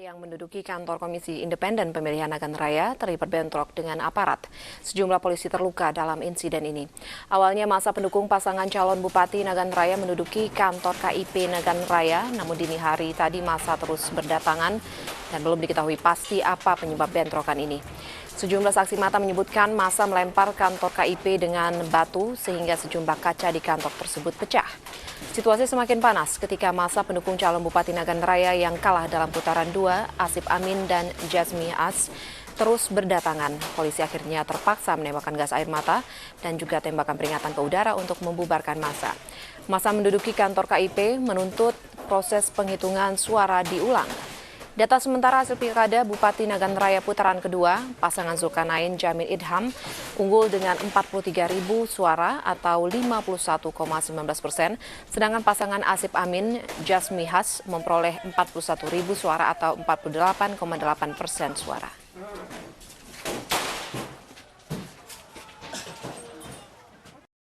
yang menduduki kantor Komisi Independen Pemilihan Agan Raya terlibat bentrok dengan aparat. Sejumlah polisi terluka dalam insiden ini. Awalnya masa pendukung pasangan calon Bupati Nagan Raya menduduki kantor KIP Nagan Raya, namun dini hari tadi masa terus berdatangan dan belum diketahui pasti apa penyebab bentrokan ini. Sejumlah saksi mata menyebutkan masa melempar kantor KIP dengan batu sehingga sejumlah kaca di kantor tersebut pecah. Situasi semakin panas ketika masa pendukung calon Bupati Nagan Raya yang kalah dalam putaran 2, Asip Amin dan Jasmi As, terus berdatangan. Polisi akhirnya terpaksa menembakkan gas air mata dan juga tembakan peringatan ke udara untuk membubarkan massa. Massa menduduki kantor KIP menuntut proses penghitungan suara diulang. Data sementara hasil pilkada Bupati Nagan Raya putaran kedua, pasangan Zulkarnain Jamil Idham unggul dengan 43.000 suara atau 51,19%, sedangkan pasangan Asip Amin Jasmi Has memperoleh 41.000 suara atau 48,8% suara.